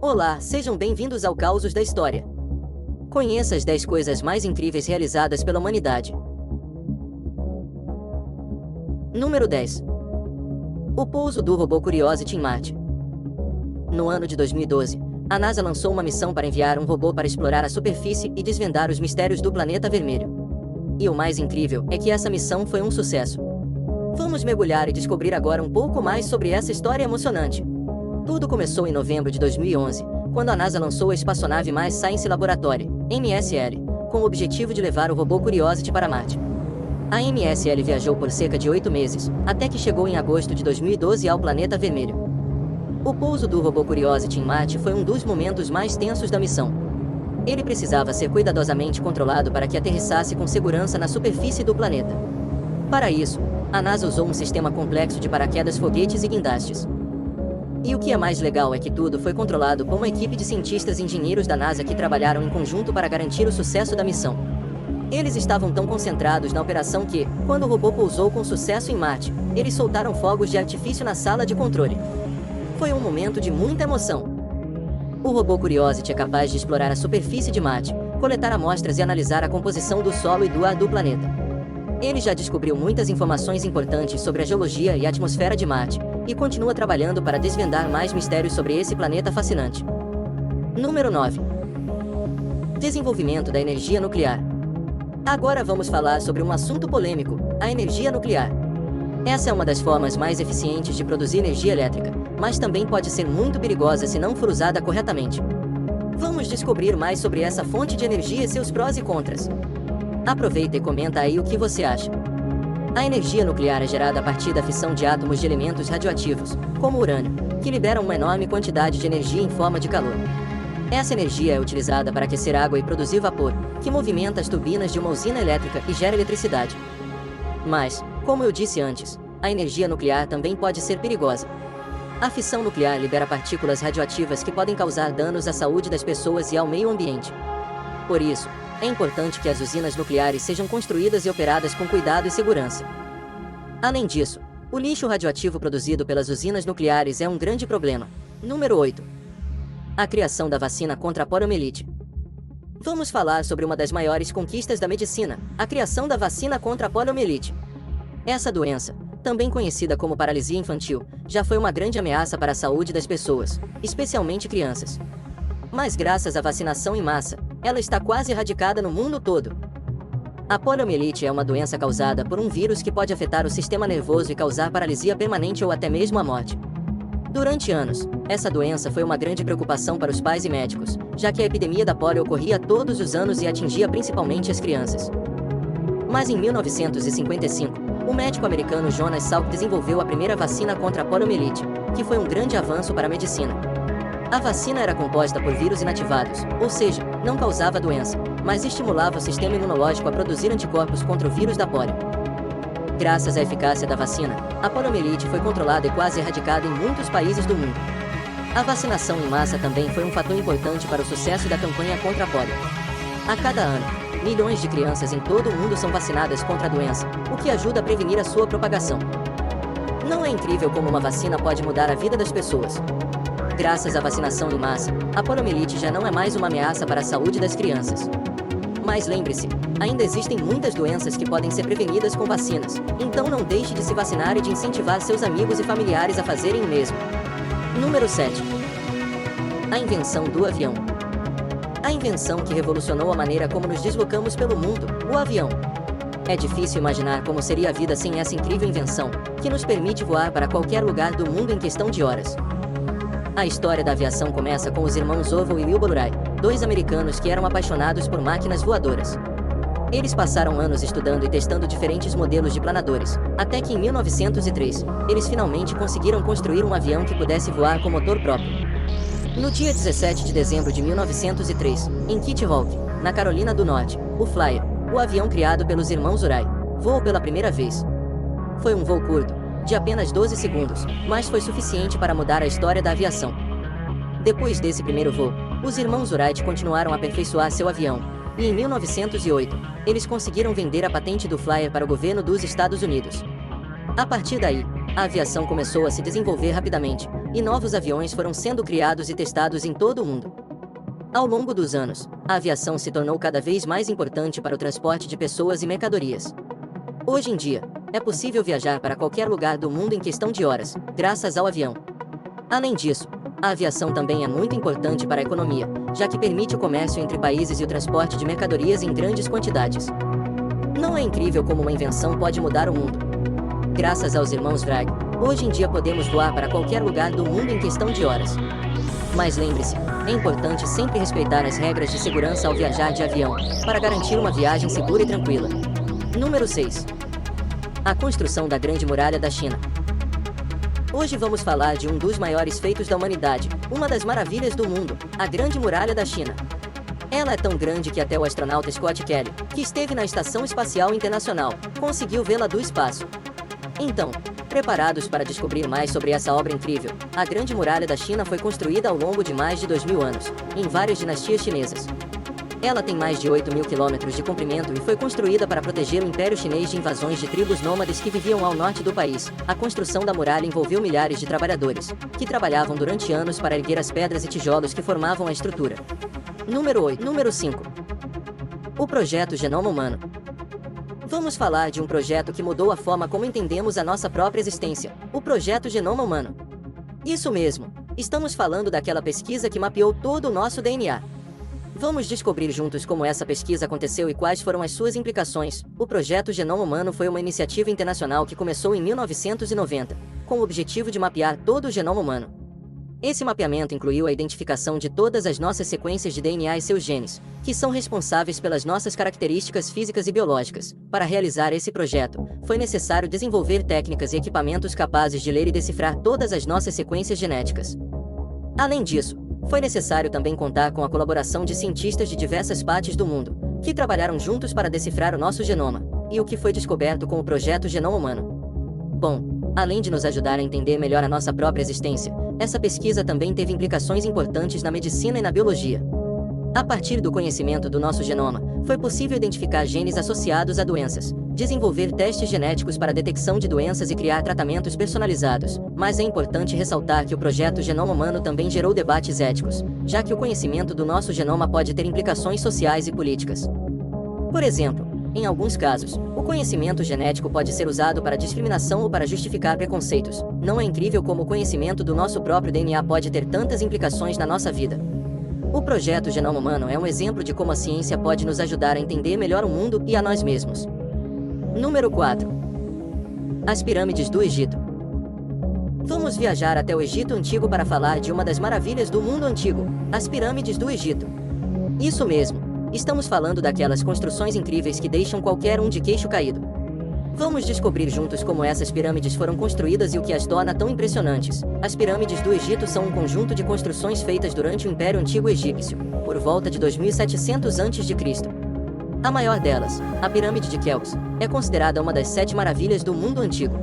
Olá, sejam bem-vindos ao Causos da História. Conheça as 10 coisas mais incríveis realizadas pela humanidade. Número 10. O pouso do robô Curiosity em Marte. No ano de 2012, a NASA lançou uma missão para enviar um robô para explorar a superfície e desvendar os mistérios do planeta vermelho. E o mais incrível é que essa missão foi um sucesso. Vamos mergulhar e descobrir agora um pouco mais sobre essa história emocionante. Tudo começou em novembro de 2011, quando a NASA lançou a espaçonave Mars Science Laboratory, MSL, com o objetivo de levar o robô Curiosity para Marte. A MSL viajou por cerca de 8 meses, até que chegou em agosto de 2012 ao planeta vermelho. O pouso do robô Curiosity em Marte foi um dos momentos mais tensos da missão. Ele precisava ser cuidadosamente controlado para que aterrissasse com segurança na superfície do planeta. Para isso, a NASA usou um sistema complexo de paraquedas, foguetes e guindastes. E o que é mais legal é que tudo foi controlado por uma equipe de cientistas e engenheiros da NASA que trabalharam em conjunto para garantir o sucesso da missão. Eles estavam tão concentrados na operação que, quando o robô pousou com sucesso em Marte, eles soltaram fogos de artifício na sala de controle. Foi um momento de muita emoção. O robô Curiosity é capaz de explorar a superfície de Marte, coletar amostras e analisar a composição do solo e do ar do planeta. Ele já descobriu muitas informações importantes sobre a geologia e a atmosfera de Marte, e continua trabalhando para desvendar mais mistérios sobre esse planeta fascinante. Número 9. Desenvolvimento da energia nuclear. Agora vamos falar sobre um assunto polêmico, a energia nuclear. Essa é uma das formas mais eficientes de produzir energia elétrica, mas também pode ser muito perigosa se não for usada corretamente. Vamos descobrir mais sobre essa fonte de energia e seus prós e contras. Aproveita e comenta aí o que você acha. A energia nuclear é gerada a partir da fissão de átomos de elementos radioativos, como o urânio, que liberam uma enorme quantidade de energia em forma de calor. Essa energia é utilizada para aquecer água e produzir vapor, que movimenta as turbinas de uma usina elétrica e gera eletricidade. Mas, como eu disse antes, a energia nuclear também pode ser perigosa. A fissão nuclear libera partículas radioativas que podem causar danos à saúde das pessoas e ao meio ambiente. Por isso, é importante que as usinas nucleares sejam construídas e operadas com cuidado e segurança. Além disso, o lixo radioativo produzido pelas usinas nucleares é um grande problema. Número 8. A criação da vacina contra a poliomielite. Vamos falar sobre uma das maiores conquistas da medicina, a criação da vacina contra a poliomielite. Essa doença, também conhecida como paralisia infantil, já foi uma grande ameaça para a saúde das pessoas, especialmente crianças. Mas graças à vacinação em massa, ela está quase erradicada no mundo todo. A poliomielite é uma doença causada por um vírus que pode afetar o sistema nervoso e causar paralisia permanente ou até mesmo a morte. Durante anos, essa doença foi uma grande preocupação para os pais e médicos, já que a epidemia da polio ocorria todos os anos e atingia principalmente as crianças. Mas em 1955, o médico americano Jonas Salk desenvolveu a primeira vacina contra a poliomielite, que foi um grande avanço para a medicina. A vacina era composta por vírus inativados, ou seja, não causava doença, mas estimulava o sistema imunológico a produzir anticorpos contra o vírus da polio. Graças à eficácia da vacina, a poliomielite foi controlada e quase erradicada em muitos países do mundo. A vacinação em massa também foi um fator importante para o sucesso da campanha contra a polio. A cada ano, milhões de crianças em todo o mundo são vacinadas contra a doença, o que ajuda a prevenir a sua propagação. Não é incrível como uma vacina pode mudar a vida das pessoas? Graças à vacinação em massa, a poliomielite já não é mais uma ameaça para a saúde das crianças. Mas lembre-se, ainda existem muitas doenças que podem ser prevenidas com vacinas, então não deixe de se vacinar e de incentivar seus amigos e familiares a fazerem o mesmo. Número 7. A invenção do avião. A invenção que revolucionou a maneira como nos deslocamos pelo mundo, o avião. É difícil imaginar como seria a vida sem essa incrível invenção, que nos permite voar para qualquer lugar do mundo em questão de horas. A história da aviação começa com os irmãos Orville e Wilbur Wright, dois americanos que eram apaixonados por máquinas voadoras. Eles passaram anos estudando e testando diferentes modelos de planadores, até que em 1903, eles finalmente conseguiram construir um avião que pudesse voar com motor próprio. No dia 17 de dezembro de 1903, em Kitty Hawk, na Carolina do Norte, o Flyer, o avião criado pelos irmãos Wright, voou pela primeira vez. Foi um voo curto, de apenas 12 segundos, mas foi suficiente para mudar a história da aviação. Depois desse primeiro voo, os irmãos Wright continuaram a aperfeiçoar seu avião, e em 1908, eles conseguiram vender a patente do Flyer para o governo dos Estados Unidos. A partir daí, a aviação começou a se desenvolver rapidamente, e novos aviões foram sendo criados e testados em todo o mundo. Ao longo dos anos, a aviação se tornou cada vez mais importante para o transporte de pessoas e mercadorias. Hoje em dia, é possível viajar para qualquer lugar do mundo em questão de horas, graças ao avião. Além disso, a aviação também é muito importante para a economia, já que permite o comércio entre países e o transporte de mercadorias em grandes quantidades. Não é incrível como uma invenção pode mudar o mundo? Graças aos irmãos Wright, hoje em dia podemos voar para qualquer lugar do mundo em questão de horas. Mas lembre-se, é importante sempre respeitar as regras de segurança ao viajar de avião, para garantir uma viagem segura e tranquila. Número 6. A construção da Grande Muralha da China. Hoje vamos falar de um dos maiores feitos da humanidade, uma das maravilhas do mundo, a Grande Muralha da China. Ela é tão grande que até o astronauta Scott Kelly, que esteve na Estação Espacial Internacional, conseguiu vê-la do espaço. Então, preparados para descobrir mais sobre essa obra incrível, a Grande Muralha da China foi construída ao longo de mais de 2000 anos, em várias dinastias chinesas. Ela tem mais de 8.000 quilômetros de comprimento e foi construída para proteger o Império Chinês de invasões de tribos nômades que viviam ao norte do país. A construção da muralha envolveu milhares de trabalhadores, que trabalhavam durante anos para erguer as pedras e tijolos que formavam a estrutura. Número 8. Número 5. O Projeto Genoma Humano. Vamos falar de um projeto que mudou a forma como entendemos a nossa própria existência, o Projeto Genoma Humano. Isso mesmo, estamos falando daquela pesquisa que mapeou todo o nosso DNA. Vamos descobrir juntos como essa pesquisa aconteceu e quais foram as suas implicações. O Projeto Genoma Humano foi uma iniciativa internacional que começou em 1990, com o objetivo de mapear todo o genoma humano. Esse mapeamento incluiu a identificação de todas as nossas sequências de DNA e seus genes, que são responsáveis pelas nossas características físicas e biológicas. Para realizar esse projeto, foi necessário desenvolver técnicas e equipamentos capazes de ler e decifrar todas as nossas sequências genéticas. Além disso, foi necessário também contar com a colaboração de cientistas de diversas partes do mundo, que trabalharam juntos para decifrar o nosso genoma, e o que foi descoberto com o Projeto Genoma Humano. Bom, além de nos ajudar a entender melhor a nossa própria existência, essa pesquisa também teve implicações importantes na medicina e na biologia. A partir do conhecimento do nosso genoma, foi possível identificar genes associados a doenças, desenvolver testes genéticos para a detecção de doenças e criar tratamentos personalizados. Mas é importante ressaltar que o Projeto Genoma Humano também gerou debates éticos, já que o conhecimento do nosso genoma pode ter implicações sociais e políticas. Por exemplo, em alguns casos, o conhecimento genético pode ser usado para discriminação ou para justificar preconceitos. Não é incrível como o conhecimento do nosso próprio DNA pode ter tantas implicações na nossa vida? O Projeto Genoma Humano é um exemplo de como a ciência pode nos ajudar a entender melhor o mundo e a nós mesmos. Número 4. As Pirâmides do Egito. Vamos viajar até o Egito Antigo para falar de uma das maravilhas do mundo antigo, as Pirâmides do Egito. Isso mesmo, estamos falando daquelas construções incríveis que deixam qualquer um de queixo caído. Vamos descobrir juntos como essas pirâmides foram construídas e o que as torna tão impressionantes. As pirâmides do Egito são um conjunto de construções feitas durante o Império Antigo Egípcio, por volta de 2700 a.C. A maior delas, a Pirâmide de Quéops, é considerada uma das 7 maravilhas do mundo antigo.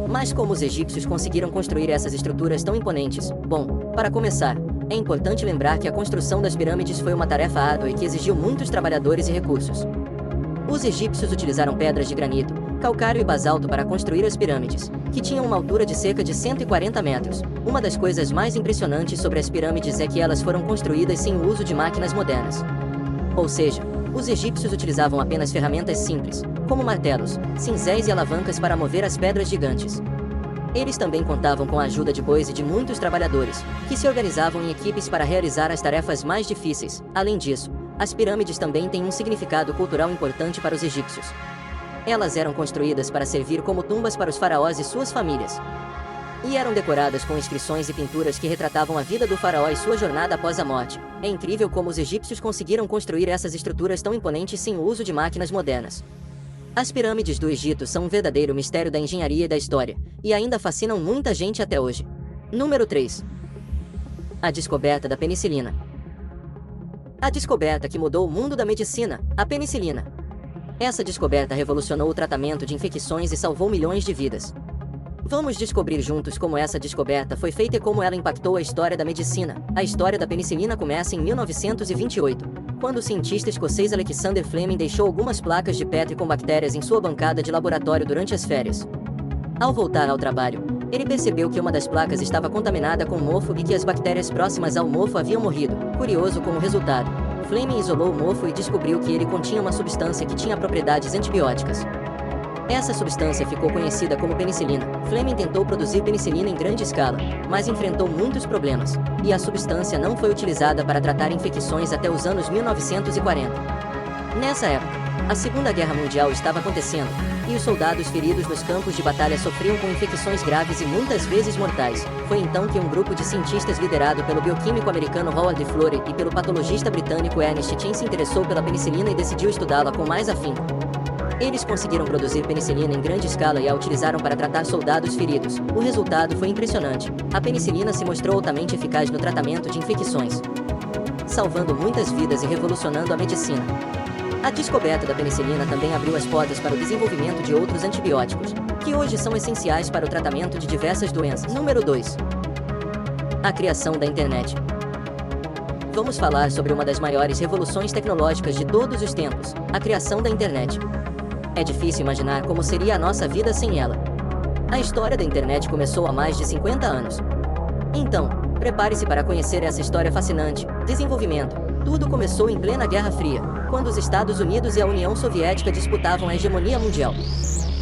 Mas como os egípcios conseguiram construir essas estruturas tão imponentes? Bom, para começar, é importante lembrar que a construção das pirâmides foi uma tarefa árdua e que exigiu muitos trabalhadores e recursos. Os egípcios utilizaram pedras de granito, calcário e basalto para construir as pirâmides, que tinham uma altura de cerca de 140 metros. Uma das coisas mais impressionantes sobre as pirâmides é que elas foram construídas sem o uso de máquinas modernas. Ou seja, os egípcios utilizavam apenas ferramentas simples, como martelos, cinzéis e alavancas para mover as pedras gigantes. Eles também contavam com a ajuda de bois e de muitos trabalhadores, que se organizavam em equipes para realizar as tarefas mais difíceis. Além disso, as pirâmides também têm um significado cultural importante para os egípcios. Elas eram construídas para servir como tumbas para os faraós e suas famílias. E eram decoradas com inscrições e pinturas que retratavam a vida do faraó e sua jornada após a morte. É incrível como os egípcios conseguiram construir essas estruturas tão imponentes sem o uso de máquinas modernas. As pirâmides do Egito são um verdadeiro mistério da engenharia e da história, e ainda fascinam muita gente até hoje. Número 3. A descoberta da penicilina. A descoberta que mudou o mundo da medicina, a penicilina. Essa descoberta revolucionou o tratamento de infecções e salvou milhões de vidas. Vamos descobrir juntos como essa descoberta foi feita e como ela impactou a história da medicina. A história da penicilina começa em 1928, quando o cientista escocês Alexander Fleming deixou algumas placas de Petri com bactérias em sua bancada de laboratório durante as férias. Ao voltar ao trabalho, ele percebeu que uma das placas estava contaminada com mofo e que as bactérias próximas ao mofo haviam morrido. Curioso com o resultado, Fleming isolou o mofo e descobriu que ele continha uma substância que tinha propriedades antibióticas. Essa substância ficou conhecida como penicilina. Fleming tentou produzir penicilina em grande escala, mas enfrentou muitos problemas, e a substância não foi utilizada para tratar infecções até os anos 1940. Nessa época, a Segunda Guerra Mundial estava acontecendo, e os soldados feridos nos campos de batalha sofriam com infecções graves e muitas vezes mortais. Foi então que um grupo de cientistas liderado pelo bioquímico americano Howard Florey e pelo patologista britânico Ernest Chain se interessou pela penicilina e decidiu estudá-la com mais afinco. Eles conseguiram produzir penicilina em grande escala e a utilizaram para tratar soldados feridos. O resultado foi impressionante. A penicilina se mostrou altamente eficaz no tratamento de infecções, salvando muitas vidas e revolucionando a medicina. A descoberta da penicilina também abriu as portas para o desenvolvimento de outros antibióticos, que hoje são essenciais para o tratamento de diversas doenças. Número 2. A criação da internet. Vamos falar sobre uma das maiores revoluções tecnológicas de todos os tempos, a criação da internet. É difícil imaginar como seria a nossa vida sem ela. A história da internet começou há mais de 50 anos. Então, prepare-se para conhecer essa história fascinante. Desenvolvimento. Tudo começou em plena Guerra Fria, quando os Estados Unidos e a União Soviética disputavam a hegemonia mundial.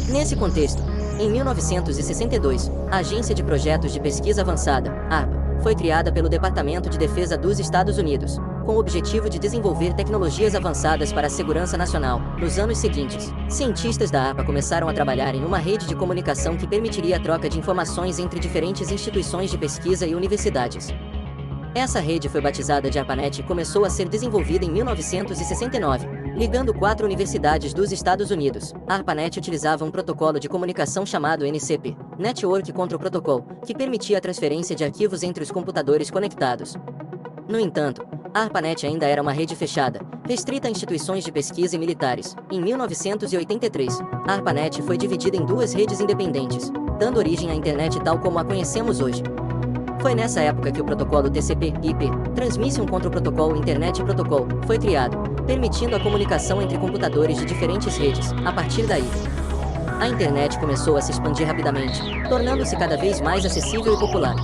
Nesse contexto, em 1962, a Agência de Projetos de Pesquisa Avançada, ARPA, foi criada pelo Departamento de Defesa dos Estados Unidos, com o objetivo de desenvolver tecnologias avançadas para a segurança nacional. Nos anos seguintes, cientistas da ARPA começaram a trabalhar em uma rede de comunicação que permitiria a troca de informações entre diferentes instituições de pesquisa e universidades. Essa rede foi batizada de ARPANET e começou a ser desenvolvida em 1969, ligando 4 universidades dos Estados Unidos. A ARPANET utilizava um protocolo de comunicação chamado NCP, Network Control Protocol, que permitia a transferência de arquivos entre os computadores conectados. No entanto, a ARPANET ainda era uma rede fechada, restrita a instituições de pesquisa e militares. Em 1983, a ARPANET foi dividida em 2 redes independentes, dando origem à internet tal como a conhecemos hoje. Foi nessa época que o protocolo TCP/IP, Transmission Control Protocol Internet Protocol, foi criado, permitindo a comunicação entre computadores de diferentes redes. A partir daí, a internet começou a se expandir rapidamente, tornando-se cada vez mais acessível e popular.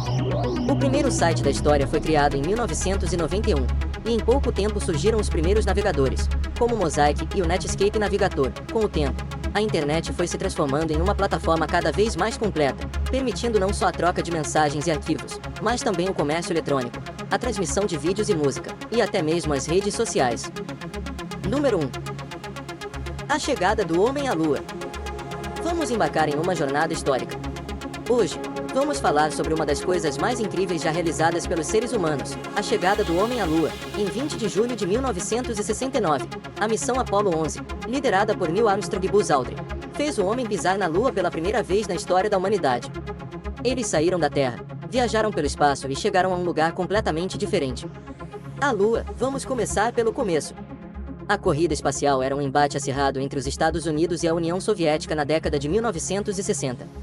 O primeiro site da história foi criado em 1991, e em pouco tempo surgiram os primeiros navegadores, como o Mosaic e o Netscape Navigator. Com o tempo, a internet foi se transformando em uma plataforma cada vez mais completa, permitindo não só a troca de mensagens e arquivos, mas também o comércio eletrônico, a transmissão de vídeos e música, e até mesmo as redes sociais. Número 1. A chegada do homem à Lua. Vamos embarcar em uma jornada histórica. Hoje, vamos falar sobre uma das coisas mais incríveis já realizadas pelos seres humanos, a chegada do homem à Lua, em 20 de julho de 1969. A missão Apollo 11, liderada por Neil Armstrong e Buzz Aldrin, fez o homem pisar na Lua pela primeira vez na história da humanidade. Eles saíram da Terra, viajaram pelo espaço e chegaram a um lugar completamente diferente. A Lua. Vamos começar pelo começo. A corrida espacial era um embate acirrado entre os Estados Unidos e a União Soviética na década de 1960.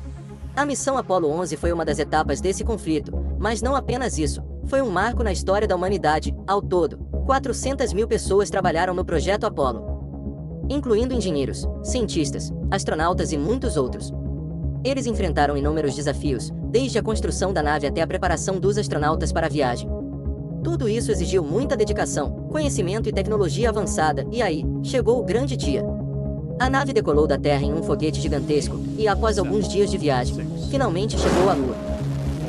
A missão Apollo 11 foi uma das etapas desse conflito, mas não apenas isso, foi um marco na história da humanidade. Ao todo, 400 mil pessoas trabalharam no projeto Apollo, incluindo engenheiros, cientistas, astronautas e muitos outros. Eles enfrentaram inúmeros desafios, desde a construção da nave até a preparação dos astronautas para a viagem. Tudo isso exigiu muita dedicação, conhecimento e tecnologia avançada, e aí, chegou o grande dia. A nave decolou da Terra em um foguete gigantesco, e após alguns dias de viagem, finalmente chegou à Lua.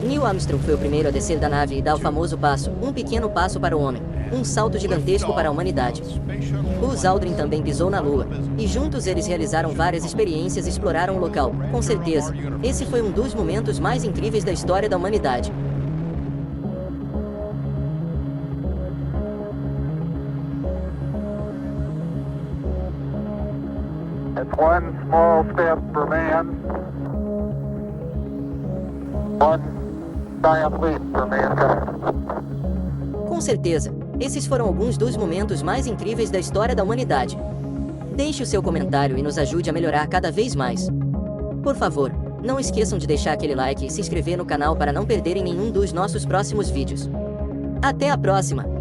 Neil Armstrong foi o primeiro a descer da nave e dar o famoso passo, um pequeno passo para o homem, um salto gigantesco para a humanidade. Buzz Aldrin também pisou na Lua, e juntos eles realizaram várias experiências e exploraram o local. Com certeza, esse foi um dos momentos mais incríveis da história da humanidade. It's one small step for man, one giant leap for mankind. Com certeza, esses foram alguns dos momentos mais incríveis da história da humanidade. Deixe o seu comentário e nos ajude a melhorar cada vez mais. Por favor, não esqueçam de deixar aquele like e se inscrever no canal para não perderem nenhum dos nossos próximos vídeos. Até a próxima!